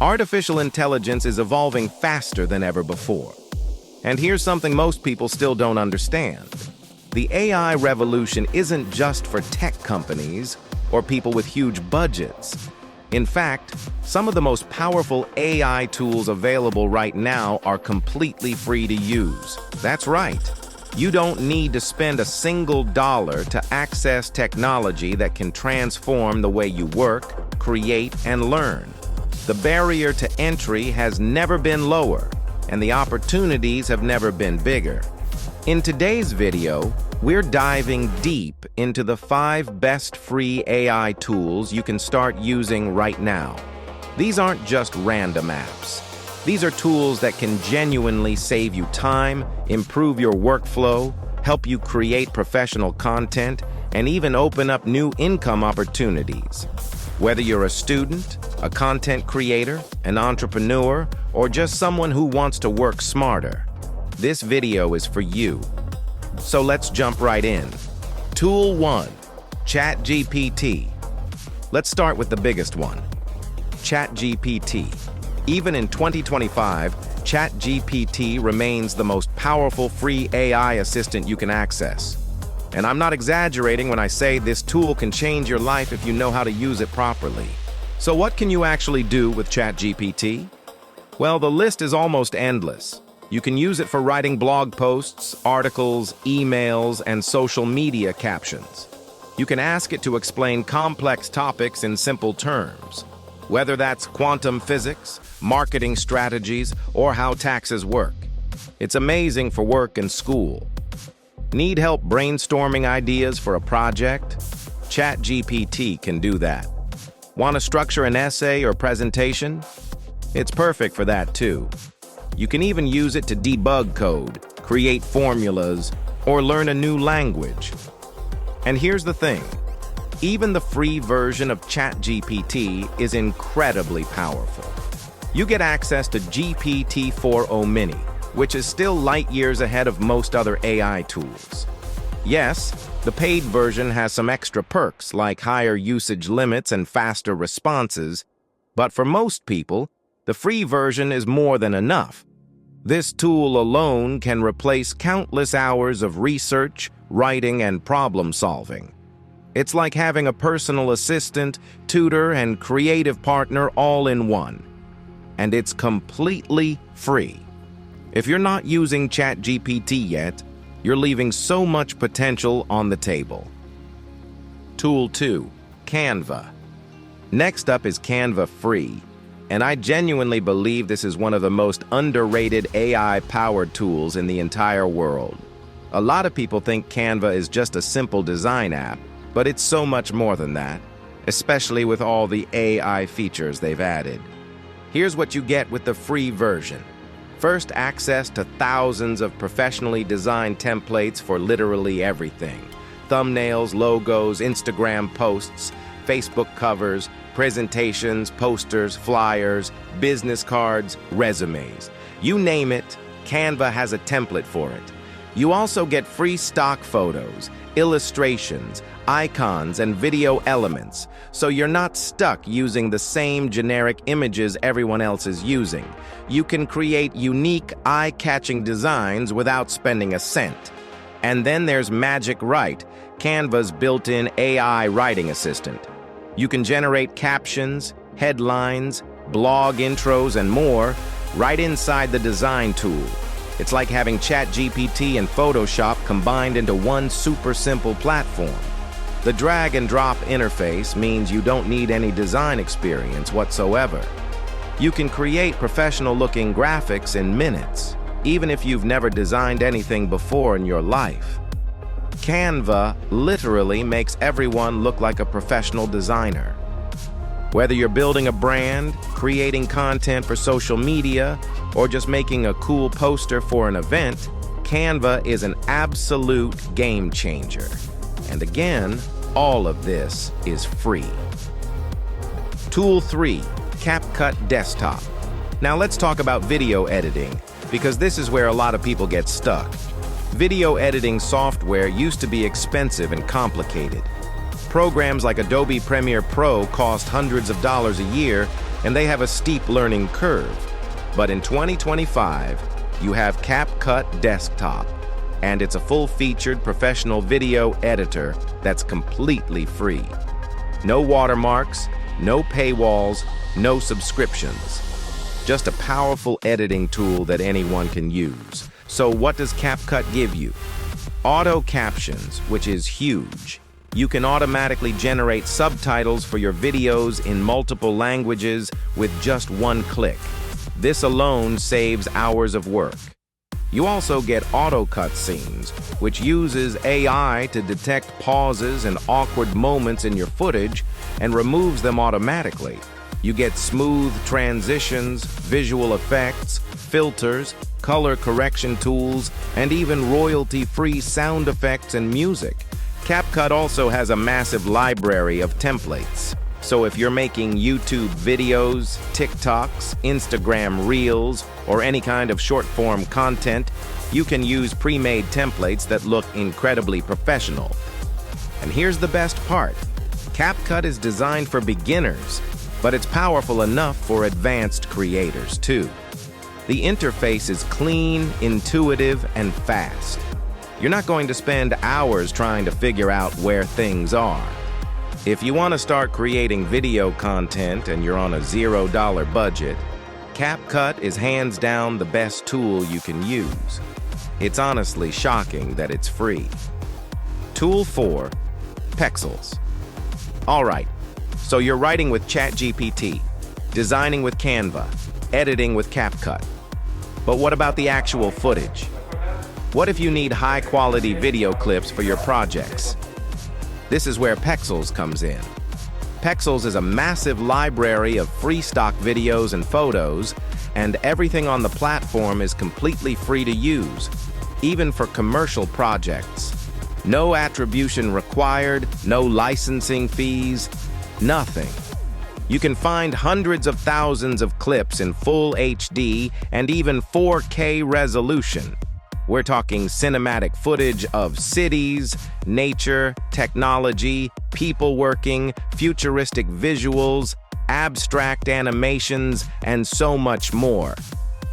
Artificial intelligence is evolving faster than ever before. And here's something most people still don't understand. The AI revolution isn't just for tech companies or people with huge budgets. In fact, some of the most powerful AI tools available right now are completely free to use. That's right. You don't need to spend a single dollar to access technology that can transform the way you work, create, and learn. The barrier to entry has never been lower, and the opportunities have never been bigger. In today's video, we're diving deep into the 5 best free AI tools you can start using right now. These aren't just random apps. These are tools that can genuinely save you time, improve your workflow, help you create professional content, and even open up new income opportunities. Whether you're a student, a content creator, an entrepreneur, or just someone who wants to work smarter, this video is for you. So let's jump right in. Tool 1, ChatGPT. Let's start with the biggest one, ChatGPT. Even in 2025, ChatGPT remains the most powerful free AI assistant you can access. And I'm not exaggerating when I say this tool can change your life if you know how to use it properly. So what can you actually do with ChatGPT? Well, the list is almost endless. You can use it for writing blog posts, articles, emails, and social media captions. You can ask it to explain complex topics in simple terms, whether that's quantum physics, marketing strategies, or how taxes work. It's amazing for work and school. Need help brainstorming ideas for a project? ChatGPT can do that. Want to structure an essay or presentation? It's perfect for that too. You can even use it to debug code, create formulas, or learn a new language. And here's the thing. Even the free version of ChatGPT is incredibly powerful. You get access to GPT-4o Mini, which is still light years ahead of most other AI tools. Yes, the paid version has some extra perks like higher usage limits and faster responses, but for most people, the free version is more than enough. This tool alone can replace countless hours of research, writing, and problem solving. It's like having a personal assistant, tutor, and creative partner all in one. And it's completely free. If you're not using ChatGPT yet, you're leaving so much potential on the table. Tool 2, Canva. Next up is Canva Free. And I genuinely believe this is one of the most underrated AI-powered tools in the entire world. A lot of people think Canva is just a simple design app, but it's so much more than that, especially with all the AI features they've added. Here's what you get with the free version. First, access to thousands of professionally designed templates for literally everything. Thumbnails, logos, Instagram posts, Facebook covers, presentations, posters, flyers, business cards, resumes. You name it, Canva has a template for it. You also get free stock photos, illustrations, icons, and video elements, so you're not stuck using the same generic images everyone else is using. You can create unique, eye-catching designs without spending a cent. And then there's Magic Write, Canva's built-in AI writing assistant. You can generate captions, headlines, blog intros, and more right inside the design tool. It's like having ChatGPT and Photoshop combined into one super simple platform. The drag and drop interface means you don't need any design experience whatsoever. You can create professional-looking graphics in minutes, even if you've never designed anything before in your life. Canva literally makes everyone look like a professional designer. Whether you're building a brand, creating content for social media, or just making a cool poster for an event, Canva is an absolute game changer. And again, all of this is free. Tool 3, CapCut Desktop. Now let's talk about video editing, because this is where a lot of people get stuck. Video editing software used to be expensive and complicated. Programs like Adobe Premiere Pro cost hundreds of dollars a year, and they have a steep learning curve. But in 2025, you have CapCut Desktop, and it's a full-featured professional video editor that's completely free. No watermarks, no paywalls, no subscriptions. Just a powerful editing tool that anyone can use. So what does CapCut give you? Auto captions, which is huge. You can automatically generate subtitles for your videos in multiple languages with just one click. This alone saves hours of work. You also get auto cutscenes, which uses AI to detect pauses and awkward moments in your footage and removes them automatically. You get smooth transitions, visual effects, filters, color correction tools, and even royalty-free sound effects and music. CapCut also has a massive library of templates. So if you're making YouTube videos, TikToks, Instagram Reels, or any kind of short-form content, you can use pre-made templates that look incredibly professional. And here's the best part. CapCut is designed for beginners, but it's powerful enough for advanced creators too. The interface is clean, intuitive, and fast. You're not going to spend hours trying to figure out where things are. If you want to start creating video content and you're on a $0 budget, CapCut is hands down the best tool you can use. It's honestly shocking that it's free. Tool 4, Pexels. All right, so you're writing with ChatGPT, designing with Canva, editing with CapCut. But what about the actual footage? What if you need high-quality video clips for your projects? This is where Pexels comes in. Pexels is a massive library of free stock videos and photos, and everything on the platform is completely free to use, even for commercial projects. No attribution required, no licensing fees, nothing. You can find hundreds of thousands of clips in full HD and even 4K resolution. We're talking cinematic footage of cities, nature, technology, people working, futuristic visuals, abstract animations, and so much more.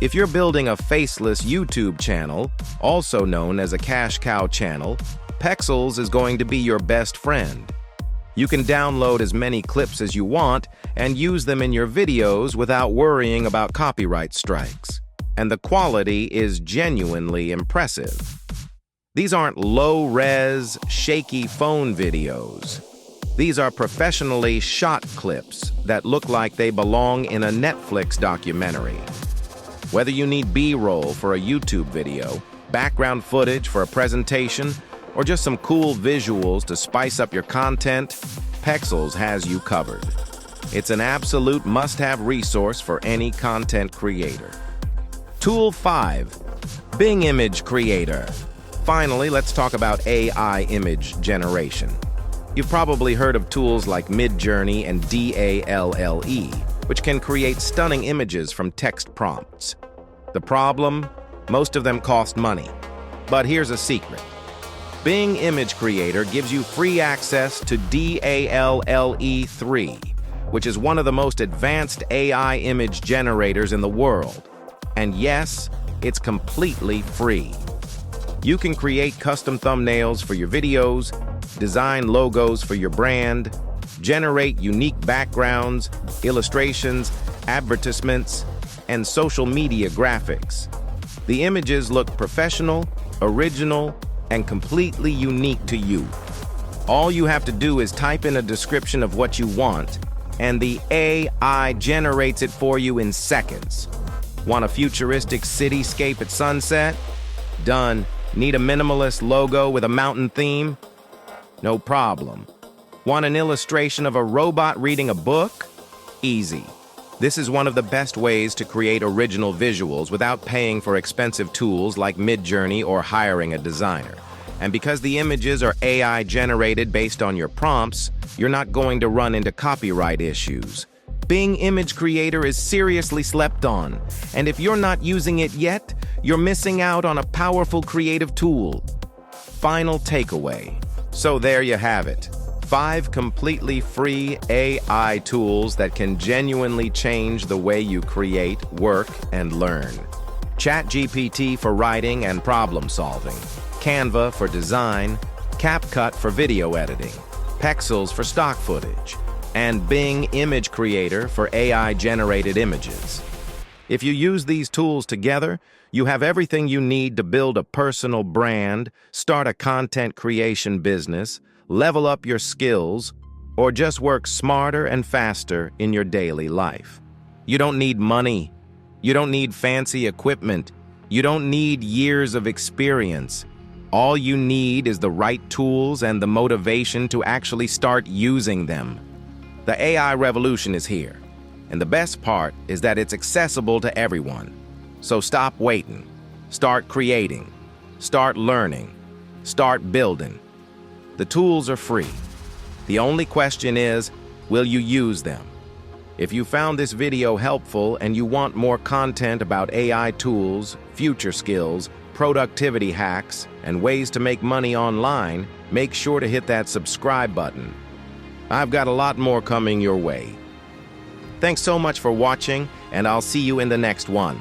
If you're building a faceless YouTube channel, also known as a cash cow channel, Pexels is going to be your best friend. You can download as many clips as you want and use them in your videos without worrying about copyright strikes. And the quality is genuinely impressive. These aren't low-res, shaky phone videos. These are professionally shot clips that look like they belong in a Netflix documentary. Whether you need B-roll for a YouTube video, background footage for a presentation, or just some cool visuals to spice up your content, Pexels has you covered. It's an absolute must-have resource for any content creator. Tool 5, Bing Image Creator. Finally, let's talk about AI image generation. You've probably heard of tools like Midjourney and DALL-E, which can create stunning images from text prompts. The problem? Most of them cost money. But here's a secret. Bing Image Creator gives you free access to DALL-E 3, which is one of the most advanced AI image generators in the world. And yes, it's completely free. You can create custom thumbnails for your videos, design logos for your brand, generate unique backgrounds, illustrations, advertisements, and social media graphics. The images look professional, original, and completely unique to you. All you have to do is type in a description of what you want, and the AI generates it for you in seconds. Want a futuristic cityscape at sunset? Done. Need a minimalist logo with a mountain theme? No problem. Want an illustration of a robot reading a book? Easy. This is one of the best ways to create original visuals without paying for expensive tools like Midjourney or hiring a designer. And because the images are AI generated based on your prompts, you're not going to run into copyright issues. Bing Image Creator is seriously slept on, and if you're not using it yet, you're missing out on a powerful creative tool. Final takeaway. So there you have it. 5 completely free AI tools that can genuinely change the way you create, work, and learn. ChatGPT for writing and problem solving, Canva for design, CapCut for video editing, Pexels for stock footage, and Bing Image Creator for AI-generated images. If you use these tools together, you have everything you need to build a personal brand, start a content creation business, level up your skills, or just work smarter and faster in your daily life. You don't need money. You don't need fancy equipment. You don't need years of experience. All you need is the right tools and the motivation to actually start using them. The AI revolution is here, and the best part is that it's accessible to everyone. So stop waiting. Start creating. Start learning. Start building. The tools are free. The only question is, will you use them? If you found this video helpful and you want more content about AI tools, future skills, productivity hacks, and ways to make money online, make sure to hit that subscribe button. I've got a lot more coming your way. Thanks so much for watching, and I'll see you in the next one.